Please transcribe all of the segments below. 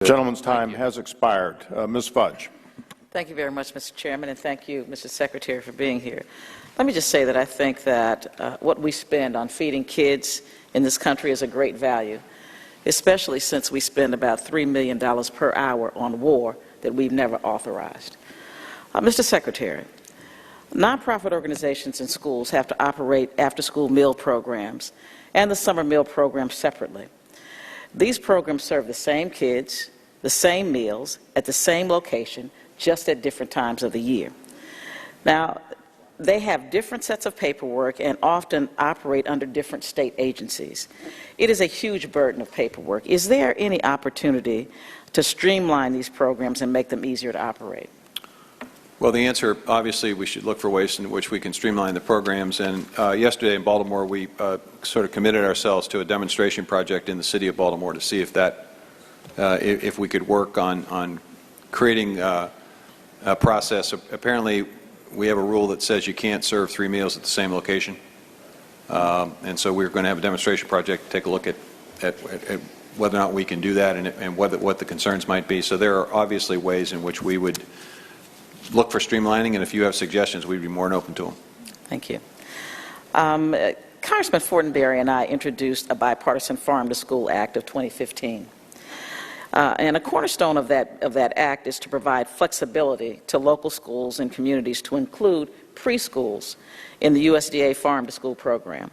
The gentleman's time has expired. Ms. Fudge. Thank you very much, Mr. Chairman, and thank you, Mr. Secretary, for being here. Let me just say that I think that what we spend on feeding kids in this country is a great value, especially since we spend about $3 million per hour on war that we've never authorized. Mr. Secretary, nonprofit organizations and schools have to operate after-school meal programs and the summer meal program separately. These programs serve the same kids, the same meals, at the same location, just at different times of the year. Now, they have different sets of paperwork and often operate under different state agencies. It is a huge burden of paperwork. Is there any opportunity to streamline these programs and make them easier to operate? Well, the answer, obviously, we should look for ways in which we can streamline the programs. And yesterday in Baltimore, we sort of committed ourselves to a demonstration project in the city of Baltimore to see if that, if we could work on creating a process. Apparently, we have a rule that says you can't serve 3 meals at the same location. And so we're going to have a demonstration project to take a look at whether or not we can do that and what the concerns might be. So there are obviously ways in which we would look for streamlining, and if you have suggestions, we'd be more than open to them. Thank you. Congressman Fortenberry and I introduced a bipartisan Farm to School Act of 2015. And a cornerstone of that act is to provide flexibility to local schools and communities to include preschools in the USDA Farm to School program.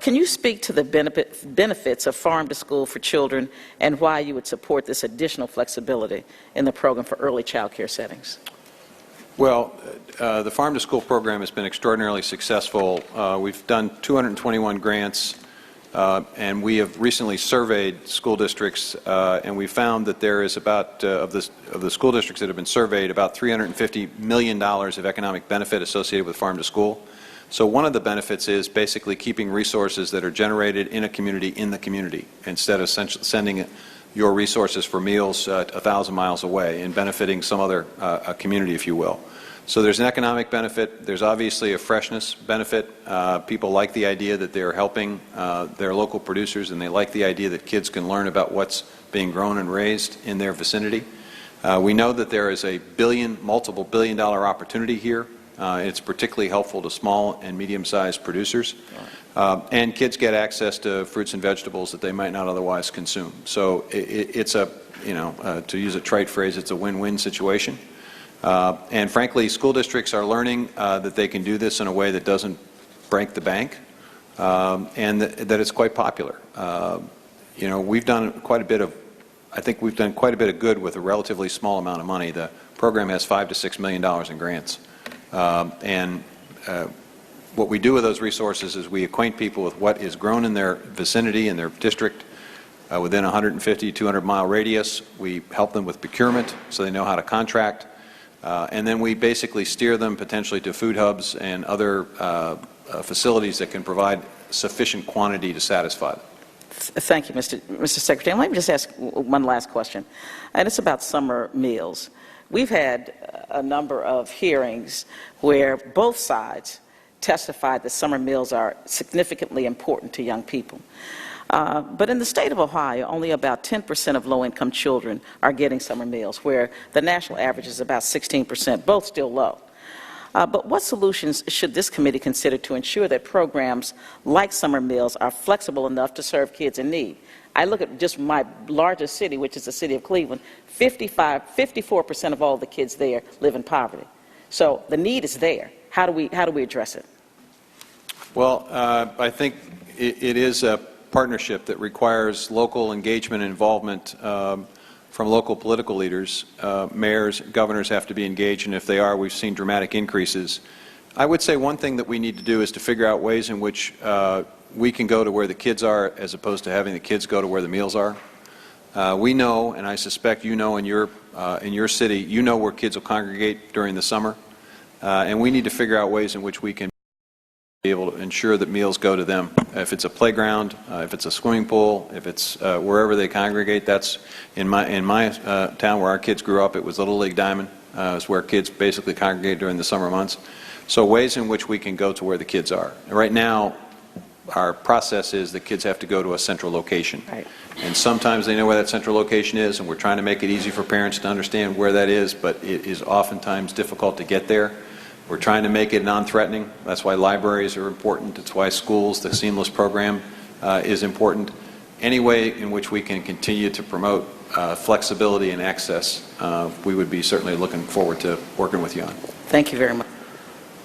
Can you speak to the benefits of Farm to School for children and why you would support this additional flexibility in the program for early child care settings? Well, the Farm to School program has been extraordinarily successful. We've done 221 grants, and we have recently surveyed school districts, and we found that there is about, of the school districts that have been surveyed, about $350 million of economic benefit associated with Farm to School. So one of the benefits is basically keeping resources that are generated in a community in the community, instead of sending your resources for meals 1,000 miles away and benefiting some other community, if you will. So there's an economic benefit. There's obviously a freshness benefit. People like the idea that they're helping their local producers, and they like the idea that kids can learn about what's being grown and raised in their vicinity. We know that there is a multiple billion-dollar opportunity here. It's particularly helpful to small and medium-sized producers. And kids get access to fruits and vegetables that they might not otherwise consume. So it's a, to use a trite phrase, it's a win-win situation. And frankly, school districts are learning that they can do this in a way that doesn't break the bank, and that it's quite popular. We've done quite a bit of, I think we've done quite a bit of good with a relatively small amount of money. The program has $5 to $6 million in grants. What we do with those resources is we acquaint people with what is grown in their vicinity, in their district, within a 150, 200-mile radius. We help them with procurement so they know how to contract. And then we basically steer them potentially to food hubs and other facilities that can provide sufficient quantity to satisfy them. Thank you, Mr. Secretary. Let me just ask one last question, and it's about summer meals. We've had a number of hearings where both sides testified that summer meals are significantly important to young people. But in the state of Ohio, only about 10% of low-income children are getting summer meals, where the national average is about 16%, both still low. But what solutions should this committee consider to ensure that programs like summer meals are flexible enough to serve kids in need? I look at just my largest city, which is the city of Cleveland. 54% of all the kids there live in poverty. So the need is there. How do we address it? Well, I think it is a partnership that requires local engagement and involvement from local political leaders. Mayors, governors have to be engaged, and if they are, we've seen dramatic increases. I would say one thing that we need to do is to figure out ways in which we can go to where the kids are as opposed to having the kids go to where the meals are. We know, and I suspect you know in your city, you know where kids will congregate during the summer, and we need to figure out ways in which we can be able to ensure that meals go to them. If it's a playground, if it's a swimming pool, if it's wherever they congregate. That's in my town where our kids grew up. It was Little League Diamond. It's where kids basically congregate during the summer months. So ways in which we can go to where the kids are. And right now, our process is that kids have to go to a central location. Right. And sometimes they know where that central location is, and we're trying to make it easy for parents to understand where that is, but it is oftentimes difficult to get there. We're trying to make it non-threatening. That's why libraries are important. It's why schools, the Seamless program, is important. Any way in which we can continue to promote flexibility and access, we would be certainly looking forward to working with you on. Thank you very much.